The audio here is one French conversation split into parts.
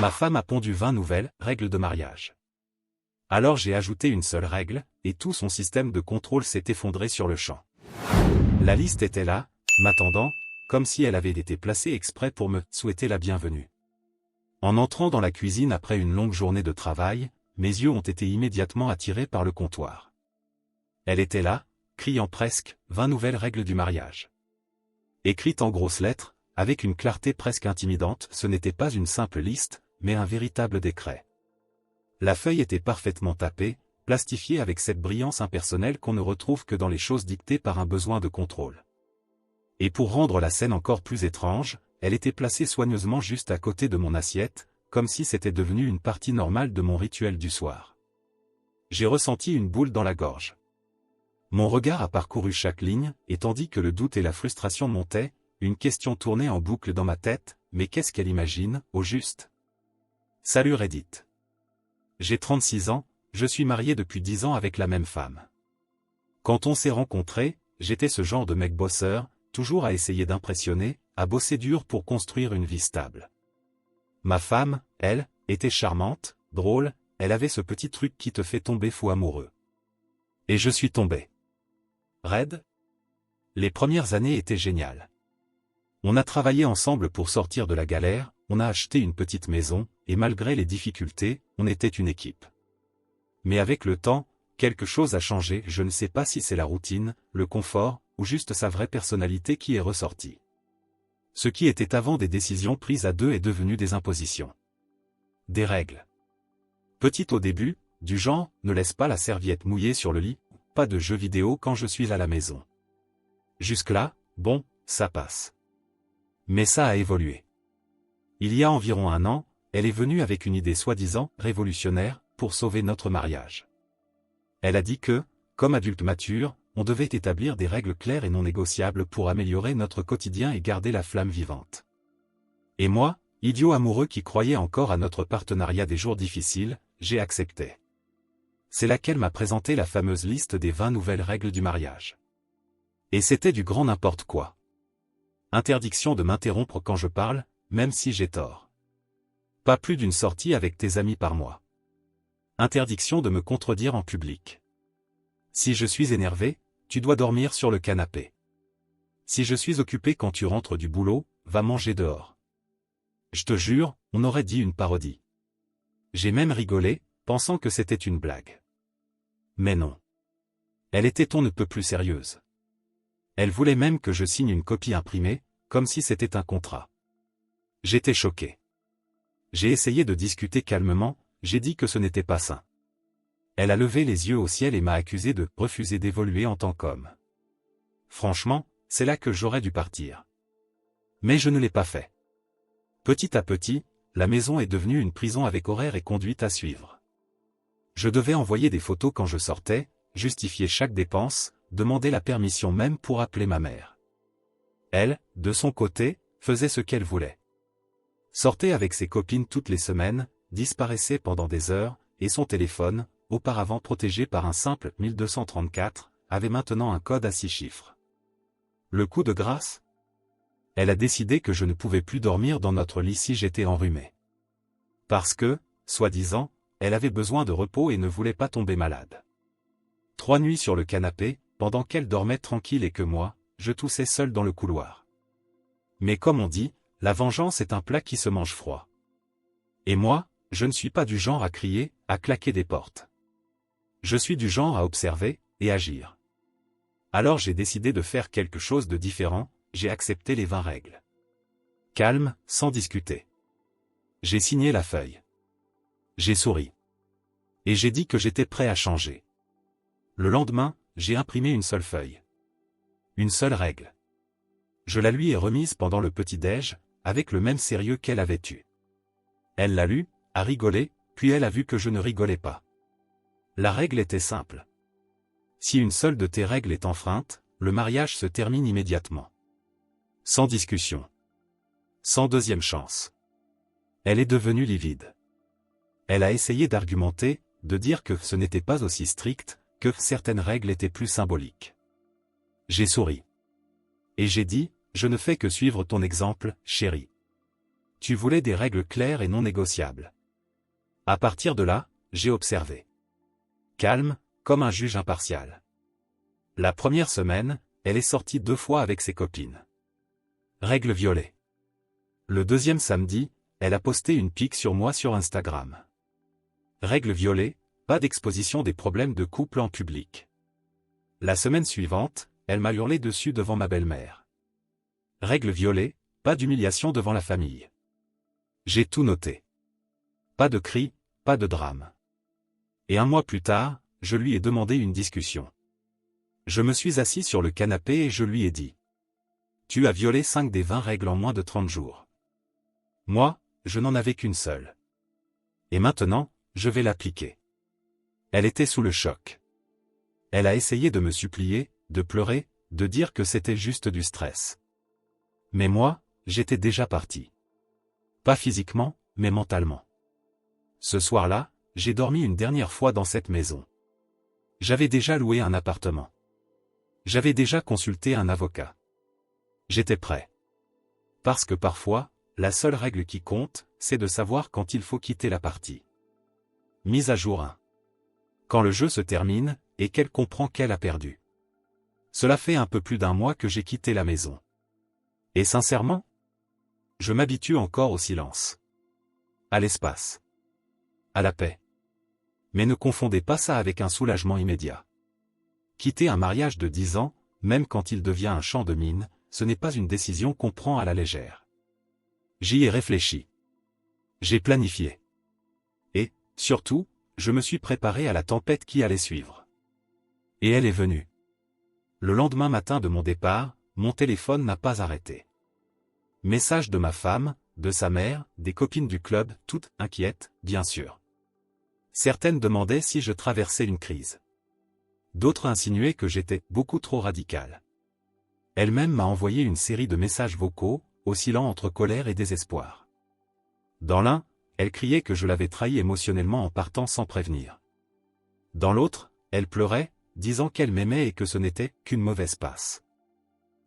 Ma femme a pondu 20 nouvelles règles de mariage. Alors j'ai ajouté une seule règle, et tout son système de contrôle s'est effondré sur le champ. La liste était là, m'attendant, comme si elle avait été placée exprès pour me souhaiter la bienvenue. En entrant dans la cuisine après une longue journée de travail, mes yeux ont été immédiatement attirés par le comptoir. Elle était là, criant presque « 20 nouvelles règles du mariage ». Écrite en grosses lettres, avec une clarté presque intimidante, ce n'était pas une simple liste, mais un véritable décret. La feuille était parfaitement tapée, plastifiée avec cette brillance impersonnelle qu'on ne retrouve que dans les choses dictées par un besoin de contrôle. Et pour rendre la scène encore plus étrange, elle était placée soigneusement juste à côté de mon assiette, comme si c'était devenu une partie normale de mon rituel du soir. J'ai ressenti une boule dans la gorge. Mon regard a parcouru chaque ligne, et tandis que le doute et la frustration montaient, une question tournait en boucle dans ma tête, mais qu'est-ce qu'elle imagine, au juste? Salut Reddit. J'ai 36 ans, je suis marié depuis 10 ans avec la même femme. Quand on s'est rencontrés, j'étais ce genre de mec bosseur, toujours à essayer d'impressionner, à bosser dur pour construire une vie stable. Ma femme, elle, était charmante, drôle, elle avait ce petit truc qui te fait tomber fou amoureux. Et je suis tombé. Raide? Les premières années étaient géniales. On a travaillé ensemble pour sortir de la galère, on a acheté une petite maison, et malgré les difficultés, on était une équipe. Mais avec le temps, quelque chose a changé, je ne sais pas si c'est la routine, le confort, ou juste sa vraie personnalité qui est ressortie. Ce qui était avant des décisions prises à deux est devenu des impositions. Des règles. Petite au début, du genre, ne laisse pas la serviette mouillée sur le lit, pas de jeux vidéo quand je suis à la maison. Jusque-là, bon, ça passe. Mais ça a évolué. Il y a environ un an, elle est venue avec une idée soi-disant révolutionnaire pour sauver notre mariage. Elle a dit que, comme adulte mature, on devait établir des règles claires et non négociables pour améliorer notre quotidien et garder la flamme vivante. Et moi, idiot amoureux qui croyait encore à notre partenariat des jours difficiles, j'ai accepté. C'est là qu'elle m'a présenté la fameuse liste des 20 nouvelles règles du mariage. Et c'était du grand n'importe quoi. Interdiction de m'interrompre quand je parle, même si j'ai tort. Pas plus d'une sortie avec tes amis par mois. Interdiction de me contredire en public. Si je suis énervé, tu dois dormir sur le canapé. Si je suis occupé quand tu rentres du boulot, va manger dehors. Je te jure, on aurait dit une parodie. J'ai même rigolé, pensant que c'était une blague. Mais non. Elle était on ne peut plus sérieuse. Elle voulait même que je signe une copie imprimée, comme si c'était un contrat. J'étais choqué. J'ai essayé de discuter calmement, j'ai dit que ce n'était pas sain. Elle a levé les yeux au ciel et m'a accusé de refuser d'évoluer en tant qu'homme. Franchement, c'est là que j'aurais dû partir. Mais je ne l'ai pas fait. Petit à petit, la maison est devenue une prison avec horaire et conduite à suivre. Je devais envoyer des photos quand je sortais, justifier chaque dépense, demander la permission même pour appeler ma mère. Elle, de son côté, faisait ce qu'elle voulait. Sortait avec ses copines toutes les semaines, disparaissait pendant des heures, et son téléphone, auparavant protégé par un simple 1234, avait maintenant un code à 6 chiffres. Le coup de grâce? Elle a décidé que je ne pouvais plus dormir dans notre lit si j'étais enrhumé. Parce que, soi-disant, elle avait besoin de repos et ne voulait pas tomber malade. 3 nuits sur le canapé, pendant qu'elle dormait tranquille et que moi, je toussais seul dans le couloir. Mais comme on dit, la vengeance est un plat qui se mange froid. Et moi, je ne suis pas du genre à crier, à claquer des portes. Je suis du genre à observer, et agir. Alors j'ai décidé de faire quelque chose de différent, j'ai accepté les 20 règles. Calme, sans discuter. J'ai signé la feuille. J'ai souri. Et j'ai dit que j'étais prêt à changer. Le lendemain, j'ai imprimé une seule feuille. Une seule règle. Je la lui ai remise pendant le petit-déj, avec le même sérieux qu'elle avait eu. Elle l'a lu, a rigolé, puis elle a vu que je ne rigolais pas. La règle était simple. Si une seule de tes règles est enfreinte, le mariage se termine immédiatement. Sans discussion. Sans deuxième chance. Elle est devenue livide. Elle a essayé d'argumenter, de dire que ce n'était pas aussi strict, que certaines règles étaient plus symboliques. J'ai souri. Et j'ai dit, je ne fais que suivre ton exemple, chérie. Tu voulais des règles claires et non négociables. À partir de là, j'ai observé. Calme, comme un juge impartial. La première semaine, elle est sortie 2 fois avec ses copines. Règle violée. Le deuxième samedi, elle a posté une pic sur moi sur Instagram. Règle violée, pas d'exposition des problèmes de couple en public. La semaine suivante, elle m'a hurlé dessus devant ma belle-mère. Règle violée, pas d'humiliation devant la famille. J'ai tout noté. Pas de cris, pas de drame. Et 1 mois plus tard, je lui ai demandé une discussion. Je me suis assis sur le canapé et je lui ai dit. Tu as violé 5 des 20 règles en moins de 30 jours. Moi, je n'en avais qu'une seule. Et maintenant, je vais l'appliquer. Elle était sous le choc. Elle a essayé de me supplier, de pleurer, de dire que c'était juste du stress. Mais moi, j'étais déjà parti. Pas physiquement, mais mentalement. Ce soir-là, j'ai dormi une dernière fois dans cette maison. J'avais déjà loué un appartement. J'avais déjà consulté un avocat. J'étais prêt. Parce que parfois, la seule règle qui compte, c'est de savoir quand il faut quitter la partie. Mise à jour 1. Quand le jeu se termine, et qu'elle comprend qu'elle a perdu. Cela fait un peu plus d'1 mois que j'ai quitté la maison. Et sincèrement, je m'habitue encore au silence. À l'espace. À la paix. Mais ne confondez pas ça avec un soulagement immédiat. Quitter un mariage de 10 ans, même quand il devient un champ de mine, ce n'est pas une décision qu'on prend à la légère. J'y ai réfléchi. J'ai planifié. Et, surtout, je me suis préparé à la tempête qui allait suivre. Et elle est venue. Le lendemain matin de mon départ, mon téléphone n'a pas arrêté. Message de ma femme, de sa mère, des copines du club, toutes inquiètes, bien sûr. Certaines demandaient si je traversais une crise. D'autres insinuaient que j'étais beaucoup trop radical. Elle-même m'a envoyé une série de messages vocaux, oscillant entre colère et désespoir. Dans l'un, elle criait que je l'avais trahi émotionnellement en partant sans prévenir. Dans l'autre, elle pleurait, disant qu'elle m'aimait et que ce n'était qu'une mauvaise passe.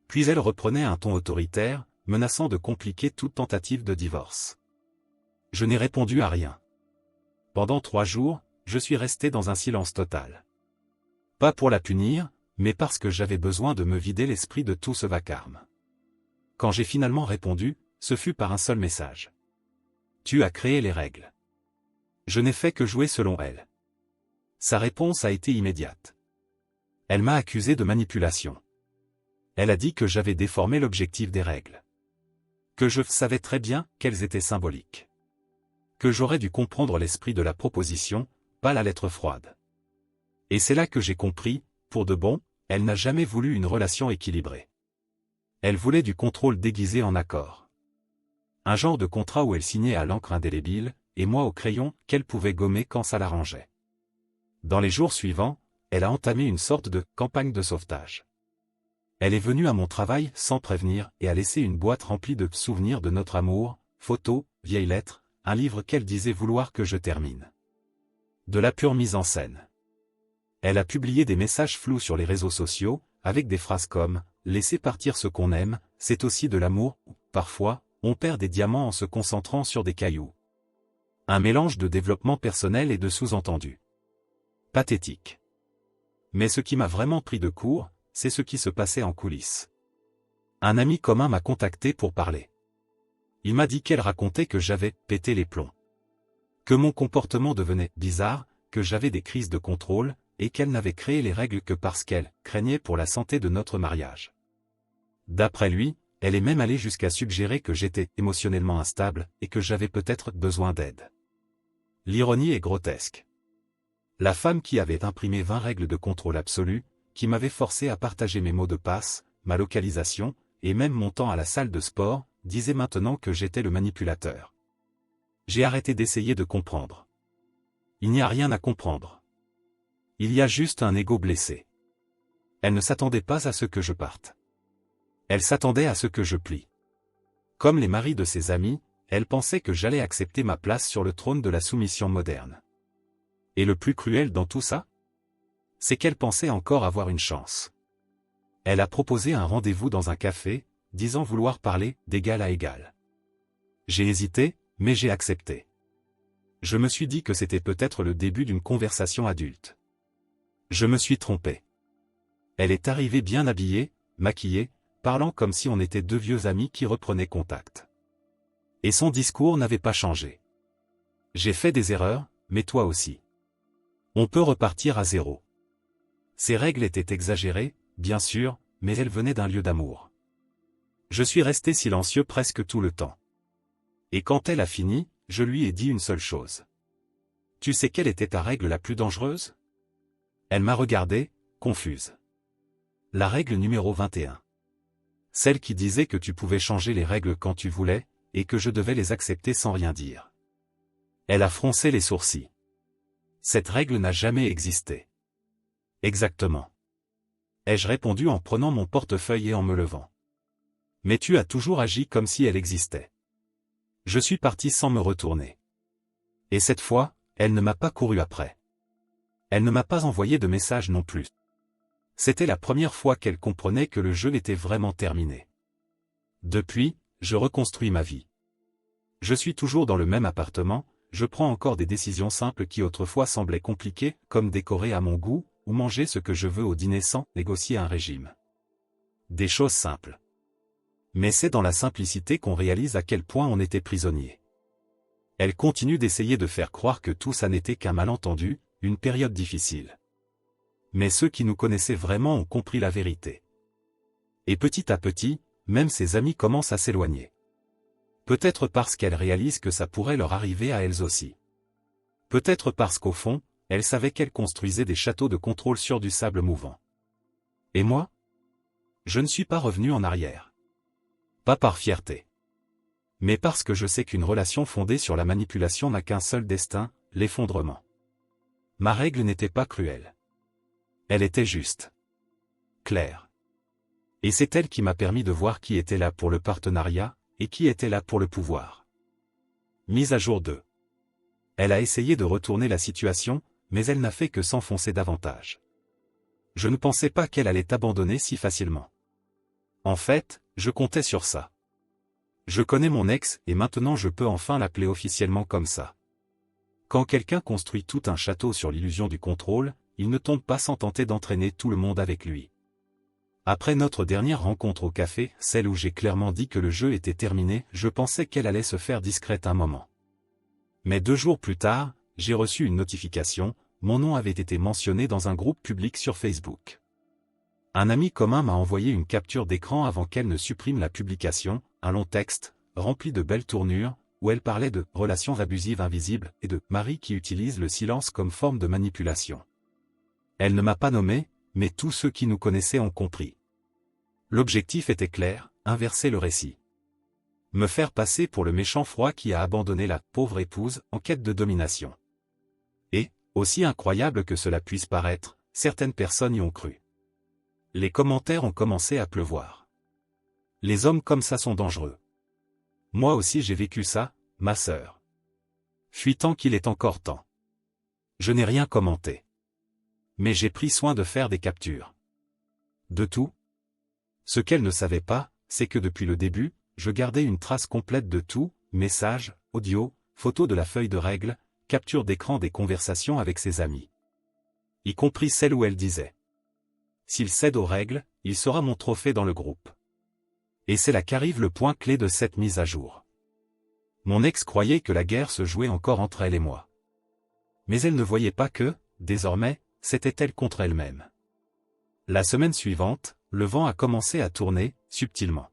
Puis elle reprenait un ton autoritaire, menaçant de compliquer toute tentative de divorce. Je n'ai répondu à rien. Pendant 3 jours, je suis resté dans un silence total. Pas pour la punir, mais parce que j'avais besoin de me vider l'esprit de tout ce vacarme. Quand j'ai finalement répondu, ce fut par un seul message. Tu as créé les règles. Je n'ai fait que jouer selon elle. Sa réponse a été immédiate. Elle m'a accusé de manipulation. Elle a dit que j'avais déformé l'objectif des règles. Que je savais très bien qu'elles étaient symboliques. Que j'aurais dû comprendre l'esprit de la proposition, pas la lettre froide. Et c'est là que j'ai compris, pour de bon, elle n'a jamais voulu une relation équilibrée. Elle voulait du contrôle déguisé en accord. Un genre de contrat où elle signait à l'encre indélébile, et moi au crayon, qu'elle pouvait gommer quand ça l'arrangeait. Dans les jours suivants, elle a entamé une sorte de campagne de sauvetage. Elle est venue à mon travail sans prévenir et a laissé une boîte remplie de souvenirs de notre amour, photos, vieilles lettres, un livre qu'elle disait vouloir que je termine. De la pure mise en scène. Elle a publié des messages flous sur les réseaux sociaux, avec des phrases comme « Laisser partir ce qu'on aime, c'est aussi de l'amour » ou « Parfois, on perd des diamants en se concentrant sur des cailloux ». Un mélange de développement personnel et de sous-entendus. Pathétique. Mais ce qui m'a vraiment pris de court, c'est ce qui se passait en coulisses. Un ami commun m'a contacté pour parler. Il m'a dit qu'elle racontait que j'avais pété les plombs. Que mon comportement devenait bizarre, que j'avais des crises de contrôle, et qu'elle n'avait créé les règles que parce qu'elle craignait pour la santé de notre mariage. D'après lui, elle est même allée jusqu'à suggérer que j'étais émotionnellement instable et que j'avais peut-être besoin d'aide. L'ironie est grotesque. La femme qui avait imprimé 20 règles de contrôle absolu, qui m'avait forcé à partager mes mots de passe, ma localisation, et même mon temps à la salle de sport, disait maintenant que j'étais le manipulateur. J'ai arrêté d'essayer de comprendre. Il n'y a rien à comprendre. Il y a juste un ego blessé. Elle ne s'attendait pas à ce que je parte. Elle s'attendait à ce que je plie. Comme les maris de ses amis, elle pensait que j'allais accepter ma place sur le trône de la soumission moderne. Et le plus cruel dans tout ça, c'est qu'elle pensait encore avoir une chance. Elle a proposé un rendez-vous dans un café, disant vouloir parler d'égal à égal. J'ai hésité, mais j'ai accepté. Je me suis dit que c'était peut-être le début d'une conversation adulte. Je me suis trompé. Elle est arrivée bien habillée, maquillée, parlant comme si on était deux vieux amis qui reprenaient contact. Et son discours n'avait pas changé. J'ai fait des erreurs, mais toi aussi. On peut repartir à zéro. Ces règles étaient exagérées, bien sûr, mais elles venaient d'un lieu d'amour. Je suis resté silencieux presque tout le temps. Et quand elle a fini, je lui ai dit une seule chose. Tu sais quelle était ta règle la plus dangereuse? Elle m'a regardé, confuse. La règle numéro 21. Celle qui disait que tu pouvais changer les règles quand tu voulais, et que je devais les accepter sans rien dire. Elle a froncé les sourcils. Cette règle n'a jamais existé. Exactement. Ai-je répondu en prenant mon portefeuille et en me levant. Mais tu as toujours agi comme si elle existait. Je suis parti sans me retourner. Et cette fois, elle ne m'a pas couru après. Elle ne m'a pas envoyé de message non plus. C'était la première fois qu'elle comprenait que le jeu était vraiment terminé. Depuis, je reconstruis ma vie. Je suis toujours dans le même appartement, je prends encore des décisions simples qui autrefois semblaient compliquées, comme décorer à mon goût, ou manger ce que je veux au dîner sans négocier un régime. Des choses simples. Mais c'est dans la simplicité qu'on réalise à quel point on était prisonnier. Elle continue d'essayer de faire croire que tout ça n'était qu'un malentendu, une période difficile. Mais ceux qui nous connaissaient vraiment ont compris la vérité. Et petit à petit, même ses amis commencent à s'éloigner. Peut-être parce qu'elles réalisent que ça pourrait leur arriver à elles aussi. Peut-être parce qu'au fond, elles savaient qu'elles construisaient des châteaux de contrôle sur du sable mouvant. Et moi? Je ne suis pas revenu en arrière. Pas par fierté. Mais parce que je sais qu'une relation fondée sur la manipulation n'a qu'un seul destin, l'effondrement. Ma règle n'était pas cruelle. Elle était juste. Claire. Et c'est elle qui m'a permis de voir qui était là pour le partenariat, et qui était là pour le pouvoir. Mise à jour 2. Elle a essayé de retourner la situation, mais elle n'a fait que s'enfoncer davantage. Je ne pensais pas qu'elle allait abandonner si facilement. En fait, je comptais sur ça. Je connais mon ex et maintenant je peux enfin l'appeler officiellement comme ça. Quand quelqu'un construit tout un château sur l'illusion du contrôle, il ne tombe pas sans tenter d'entraîner tout le monde avec lui. Après notre dernière rencontre au café, celle où j'ai clairement dit que le jeu était terminé, je pensais qu'elle allait se faire discrète un moment. Mais 2 jours plus tard, j'ai reçu une notification, mon nom avait été mentionné dans un groupe public sur Facebook. Un ami commun m'a envoyé une capture d'écran avant qu'elle ne supprime la publication, un long texte, rempli de belles tournures, où elle parlait de « relations abusives invisibles » et de « mari qui utilise le silence comme forme de manipulation ». Elle ne m'a pas nommé, mais tous ceux qui nous connaissaient ont compris. L'objectif était clair, inverser le récit. Me faire passer pour le méchant froid qui a abandonné la pauvre épouse en quête de domination. Et, aussi incroyable que cela puisse paraître, certaines personnes y ont cru. Les commentaires ont commencé à pleuvoir. Les hommes comme ça sont dangereux. Moi aussi j'ai vécu ça, ma sœur. Fuis tant qu'il est encore temps. Je n'ai rien commenté. Mais j'ai pris soin de faire des captures. De tout. Ce qu'elle ne savait pas, c'est que depuis le début, je gardais une trace complète de tout, messages, audio, photos de la feuille de règles, capture d'écran des conversations avec ses amis. Y compris celle où elle disait. S'il cède aux règles, il sera mon trophée dans le groupe. Et c'est là qu'arrive le point clé de cette mise à jour. Mon ex croyait que la guerre se jouait encore entre elle et moi. Mais elle ne voyait pas que, désormais, c'était elle contre elle-même. La semaine suivante, le vent a commencé à tourner, subtilement.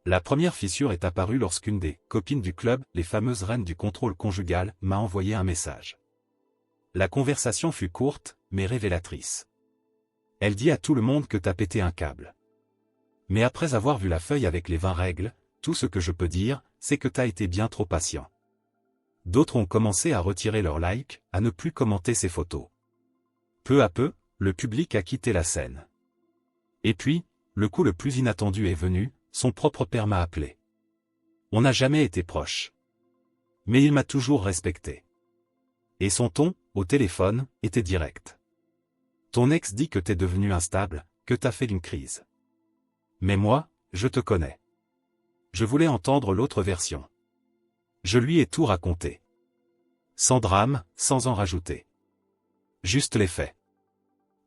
La première fissure est apparue lorsqu'une des copines du club, les fameuses reines du contrôle conjugal, m'a envoyé un message. La conversation fut courte, mais révélatrice. Elle dit à tout le monde que t'as pété un câble. Mais après avoir vu la feuille avec les 20 règles, tout ce que je peux dire, c'est que t'as été bien trop patient. D'autres ont commencé à retirer leurs likes, à ne plus commenter ces photos. Peu à peu, le public a quitté la scène. Et puis, le coup le plus inattendu est venu, son propre père m'a appelé. On n'a jamais été proches. Mais il m'a toujours respecté. Et son ton, au téléphone, était direct. Ton ex dit que t'es devenu instable, que t'as fait une crise. Mais moi, je te connais. Je voulais entendre l'autre version. Je lui ai tout raconté. Sans drame, sans en rajouter. Juste les faits.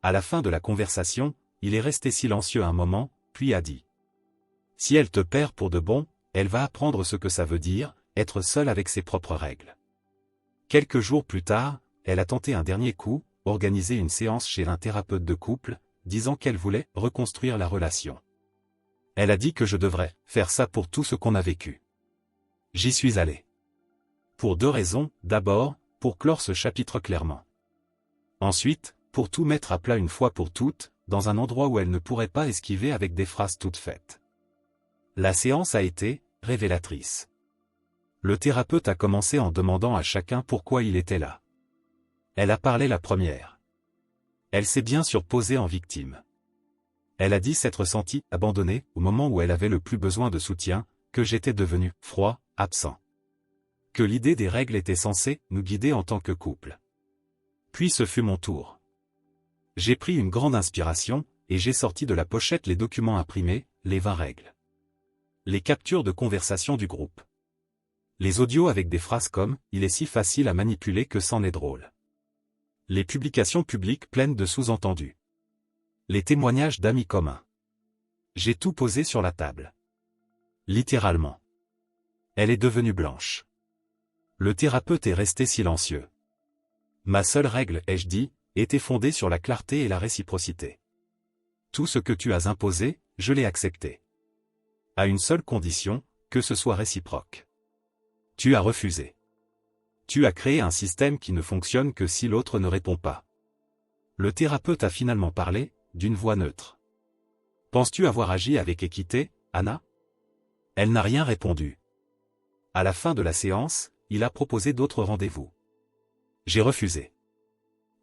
À la fin de la conversation, il est resté silencieux un moment, puis a dit. Si elle te perd pour de bon, elle va apprendre ce que ça veut dire, être seule avec ses propres règles. Quelques jours plus tard, elle a tenté un dernier coup, organisé une séance chez un thérapeute de couple, disant qu'elle voulait reconstruire la relation. Elle a dit que je devrais faire ça pour tout ce qu'on a vécu. J'y suis allé. Pour 2 raisons, d'abord, pour clore ce chapitre clairement. Ensuite, pour tout mettre à plat une fois pour toutes, dans un endroit où elle ne pourrait pas esquiver avec des phrases toutes faites. La séance a été révélatrice. Le thérapeute a commencé en demandant à chacun pourquoi il était là. Elle a parlé la première. Elle s'est bien sûr posée en victime. Elle a dit s'être sentie abandonnée au moment où elle avait le plus besoin de soutien, que j'étais devenu froid, absent. Que l'idée des règles était censée nous guider en tant que couple. Puis ce fut mon tour. J'ai pris une grande inspiration, et j'ai sorti de la pochette les documents imprimés, les 20 règles. Les captures de conversation du groupe. Les audios avec des phrases comme « il est si facile à manipuler que c'en est drôle ». Les publications publiques pleines de sous-entendus. Les témoignages d'amis communs. J'ai tout posé sur la table. Littéralement. Elle est devenue blanche. Le thérapeute est resté silencieux. Ma seule règle, ai-je dit, était fondée sur la clarté et la réciprocité. Tout ce que tu as imposé, je l'ai accepté. À une seule condition, que ce soit réciproque. Tu as refusé. Tu as créé un système qui ne fonctionne que si l'autre ne répond pas. Le thérapeute a finalement parlé, d'une voix neutre. Penses-tu avoir agi avec équité, Anna? Elle n'a rien répondu. À la fin de la séance, il a proposé d'autres rendez-vous. J'ai refusé.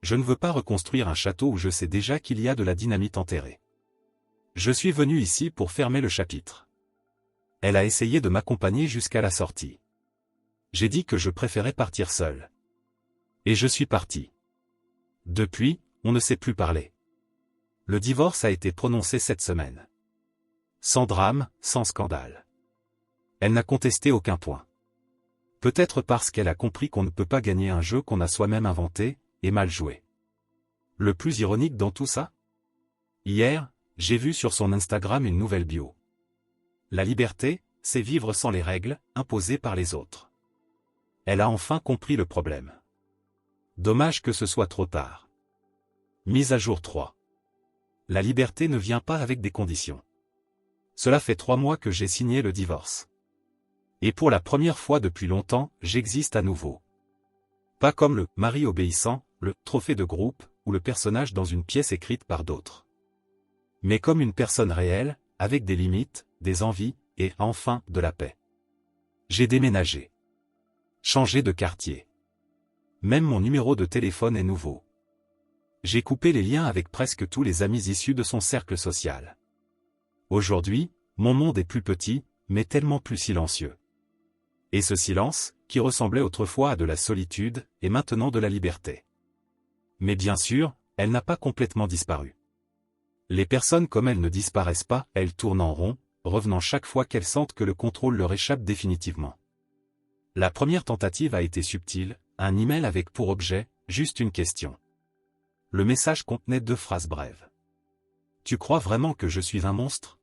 Je ne veux pas reconstruire un château où je sais déjà qu'il y a de la dynamite enterrée. Je suis venu ici pour fermer le chapitre. Elle a essayé de m'accompagner jusqu'à la sortie. J'ai dit que je préférais partir seul. Et je suis parti. Depuis, on ne s'est plus parlé. Le divorce a été prononcé cette semaine. Sans drame, sans scandale. Elle n'a contesté aucun point. Peut-être parce qu'elle a compris qu'on ne peut pas gagner un jeu qu'on a soi-même inventé, et mal joué. Le plus ironique dans tout ça? Hier, j'ai vu sur son Instagram une nouvelle bio. La liberté, c'est vivre sans les règles, imposées par les autres. Elle a enfin compris le problème. Dommage que ce soit trop tard. Mise à jour 3. La liberté ne vient pas avec des conditions. Cela fait 3 mois que j'ai signé le divorce. Et pour la première fois depuis longtemps, j'existe à nouveau. Pas comme le « mari obéissant », le « trophée de groupe » ou le personnage dans une pièce écrite par d'autres. Mais comme une personne réelle, avec des limites, des envies, et enfin, de la paix. J'ai déménagé. Changé de quartier. Même mon numéro de téléphone est nouveau. J'ai coupé les liens avec presque tous les amis issus de son cercle social. Aujourd'hui, mon monde est plus petit, mais tellement plus silencieux. Et ce silence, qui ressemblait autrefois à de la solitude, est maintenant de la liberté. Mais bien sûr, elle n'a pas complètement disparu. Les personnes comme elle ne disparaissent pas, elles tournent en rond, revenant chaque fois qu'elles sentent que le contrôle leur échappe définitivement. La première tentative a été subtile, un email avec pour objet, juste une question. Le message contenait 2 phrases brèves. Tu crois vraiment que je suis un monstre?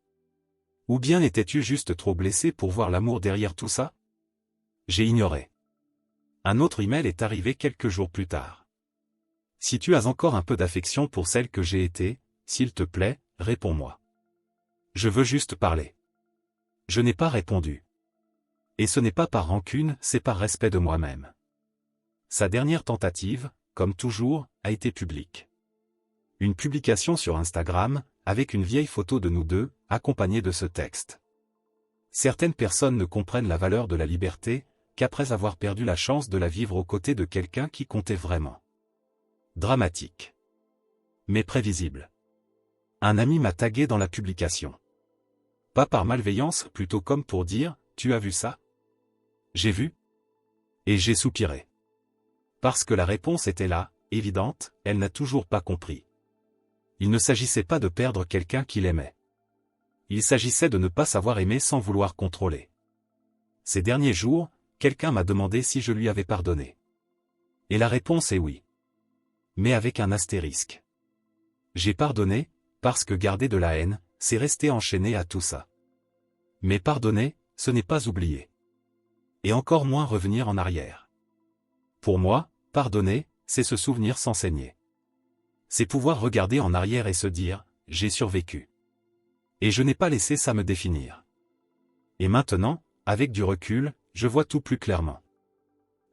Ou bien étais-tu juste trop blessé pour voir l'amour derrière tout ça? J'ai ignoré. Un autre email est arrivé quelques jours plus tard. Si tu as encore un peu d'affection pour celle que j'ai été, s'il te plaît, réponds-moi. Je veux juste parler. Je n'ai pas répondu. Et ce n'est pas par rancune, c'est par respect de moi-même. Sa dernière tentative, comme toujours, a été publique. Une publication sur Instagram, avec une vieille photo de nous deux, accompagnée de ce texte. Certaines personnes ne comprennent la valeur de la liberté, qu'après avoir perdu la chance de la vivre aux côtés de quelqu'un qui comptait vraiment. Dramatique. Mais prévisible. Un ami m'a tagué dans la publication. Pas par malveillance, plutôt comme pour dire, tu as vu ça? J'ai vu. Et j'ai soupiré. Parce que la réponse était là, évidente, elle n'a toujours pas compris. Il ne s'agissait pas de perdre quelqu'un qu'il aimait. Il s'agissait de ne pas savoir aimer sans vouloir contrôler. Ces derniers jours, quelqu'un m'a demandé si je lui avais pardonné. Et la réponse est oui. Mais avec un astérisque. J'ai pardonné, parce que garder de la haine, c'est rester enchaîné à tout ça. Mais pardonner, ce n'est pas oublier. Et encore moins revenir en arrière. Pour moi, pardonner, c'est se souvenir sans saigner. C'est pouvoir regarder en arrière et se dire, j'ai survécu. Et je n'ai pas laissé ça me définir. Et maintenant, avec du recul, je vois tout plus clairement.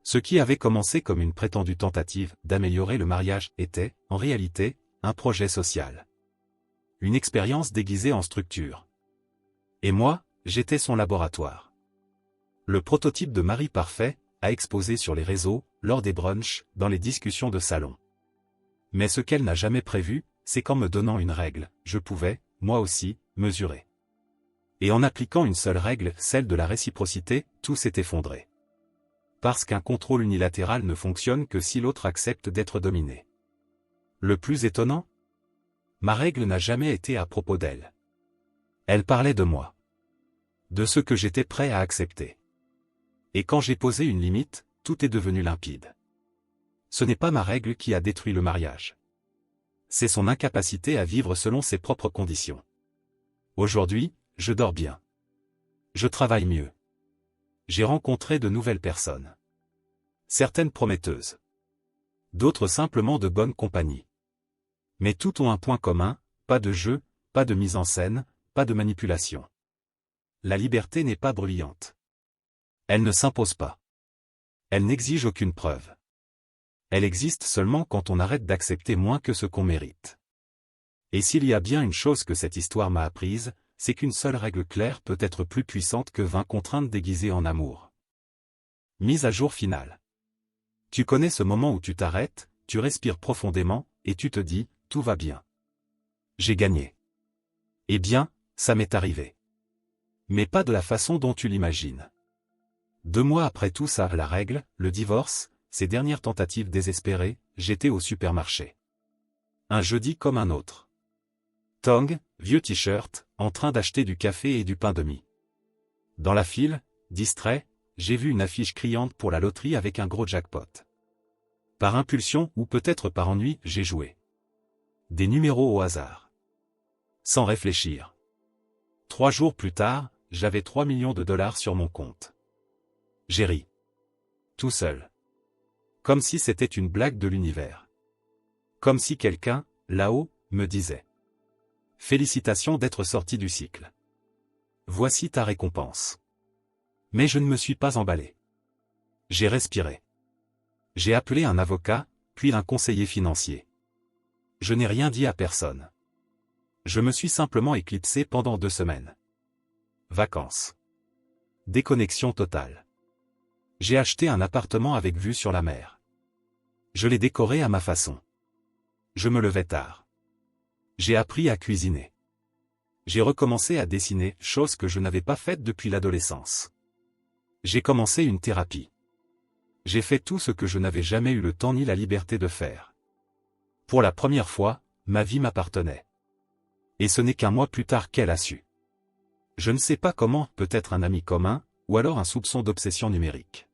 Ce qui avait commencé comme une prétendue tentative d'améliorer le mariage était, en réalité, un projet social. Une expérience déguisée en structure. Et moi, j'étais son laboratoire. Le prototype de mari parfait, à exposer sur les réseaux, lors des brunchs, dans les discussions de salon. Mais ce qu'elle n'a jamais prévu, c'est qu'en me donnant une règle, je pouvais, moi aussi, mesurer. Et en appliquant une seule règle, celle de la réciprocité, tout s'est effondré. Parce qu'un contrôle unilatéral ne fonctionne que si l'autre accepte d'être dominé. Le plus étonnant? Ma règle n'a jamais été à propos d'elle. Elle parlait de moi. De ce que j'étais prêt à accepter. Et quand j'ai posé une limite, tout est devenu limpide. Ce n'est pas ma règle qui a détruit le mariage. C'est son incapacité à vivre selon ses propres conditions. Aujourd'hui, je dors bien. Je travaille mieux. J'ai rencontré de nouvelles personnes. Certaines prometteuses. D'autres simplement de bonne compagnie. Mais toutes ont un point commun, pas de jeu, pas de mise en scène, pas de manipulation. La liberté n'est pas bruyante. Elle ne s'impose pas. Elle n'exige aucune preuve. Elle existe seulement quand on arrête d'accepter moins que ce qu'on mérite. Et s'il y a bien une chose que cette histoire m'a apprise, c'est qu'une seule règle claire peut être plus puissante que 20 contraintes déguisées en amour. Mise à jour finale. Tu connais ce moment où tu t'arrêtes, tu respires profondément, et tu te dis, tout va bien. J'ai gagné. Eh bien, ça m'est arrivé. Mais pas de la façon dont tu l'imagines. 2 mois après tout ça, la règle, le divorce, ces dernières tentatives désespérées, j'étais au supermarché. Un jeudi comme un autre. Tong, vieux t-shirt, en train d'acheter du café et du pain de mie. Dans la file, distrait, j'ai vu une affiche criante pour la loterie avec un gros jackpot. Par impulsion ou peut-être par ennui, j'ai joué. Des numéros au hasard. Sans réfléchir. 3 jours plus tard, j'avais 3 millions de dollars sur mon compte. J'ai ri. Tout seul. Comme si c'était une blague de l'univers. Comme si quelqu'un, là-haut, me disait. Félicitations d'être sorti du cycle. Voici ta récompense. Mais je ne me suis pas emballé. J'ai respiré. J'ai appelé un avocat, puis un conseiller financier. Je n'ai rien dit à personne. Je me suis simplement éclipsé pendant 2 semaines. Vacances. Déconnexion totale. J'ai acheté un appartement avec vue sur la mer. Je l'ai décoré à ma façon. Je me levais tard. J'ai appris à cuisiner. J'ai recommencé à dessiner, chose que je n'avais pas faite depuis l'adolescence. J'ai commencé une thérapie. J'ai fait tout ce que je n'avais jamais eu le temps ni la liberté de faire. Pour la première fois, ma vie m'appartenait. Et ce n'est qu'un mois plus tard qu'elle a su. Je ne sais pas comment, peut-être un ami commun, ou alors un soupçon d'obsession numérique.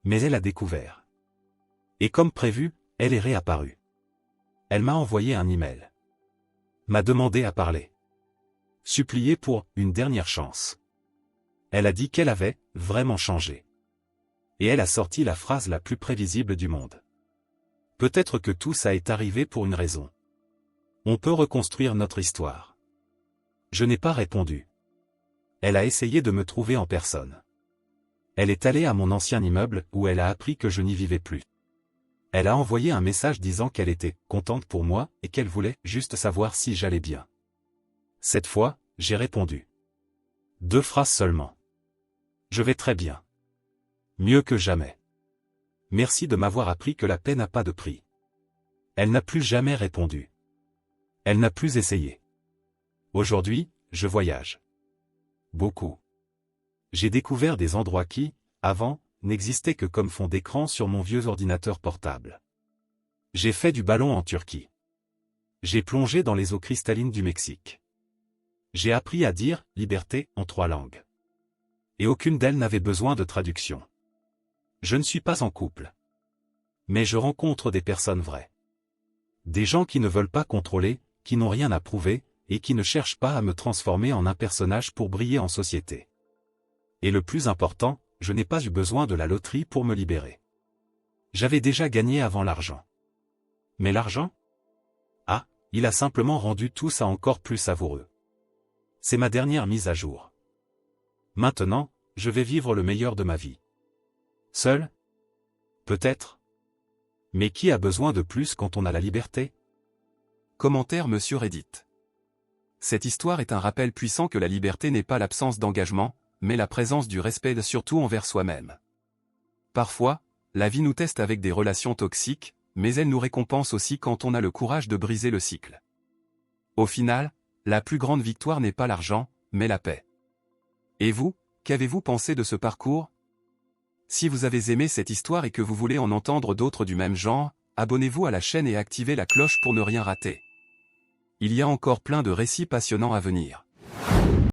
Mais elle a découvert. Et comme prévu, elle est réapparue. Elle m'a envoyé un email. M'a demandé à parler. Supplié pour une dernière chance. Elle a dit qu'elle avait vraiment changé. Et elle a sorti la phrase la plus prévisible du monde. Peut-être que tout ça est arrivé pour une raison. On peut reconstruire notre histoire. Je n'ai pas répondu. Elle a essayé de me trouver en personne. Elle est allée à mon ancien immeuble où elle a appris que je n'y vivais plus. Elle a envoyé un message disant qu'elle était contente pour moi et qu'elle voulait juste savoir si j'allais bien. Cette fois, j'ai répondu. 2 phrases seulement. Je vais très bien. Mieux que jamais. Merci de m'avoir appris que la paix n'a pas de prix. Elle n'a plus jamais répondu. Elle n'a plus essayé. Aujourd'hui, je voyage. Beaucoup. J'ai découvert des endroits qui, avant, n'existaient que comme fond d'écran sur mon vieux ordinateur portable. J'ai fait du ballon en Turquie. J'ai plongé dans les eaux cristallines du Mexique. J'ai appris à dire « liberté » en 3 langues. Et aucune d'elles n'avait besoin de traduction. Je ne suis pas en couple. Mais je rencontre des personnes vraies. Des gens qui ne veulent pas contrôler, qui n'ont rien à prouver, et qui ne cherchent pas à me transformer en un personnage pour briller en société. Et le plus important, je n'ai pas eu besoin de la loterie pour me libérer. J'avais déjà gagné avant l'argent. Mais l'argent? Ah, il a simplement rendu tout ça encore plus savoureux. C'est ma dernière mise à jour. Maintenant, je vais vivre le meilleur de ma vie. Seul? Peut-être. Mais qui a besoin de plus quand on a la liberté? Commentaire Monsieur Reddit. Cette histoire est un rappel puissant que la liberté n'est pas l'absence d'engagement, mais la présence du respect surtout envers soi-même. Parfois, la vie nous teste avec des relations toxiques, mais elle nous récompense aussi quand on a le courage de briser le cycle. Au final, la plus grande victoire n'est pas l'argent, mais la paix. Et vous, qu'avez-vous pensé de ce parcours? Si vous avez aimé cette histoire et que vous voulez en entendre d'autres du même genre, abonnez-vous à la chaîne et activez la cloche pour ne rien rater. Il y a encore plein de récits passionnants à venir.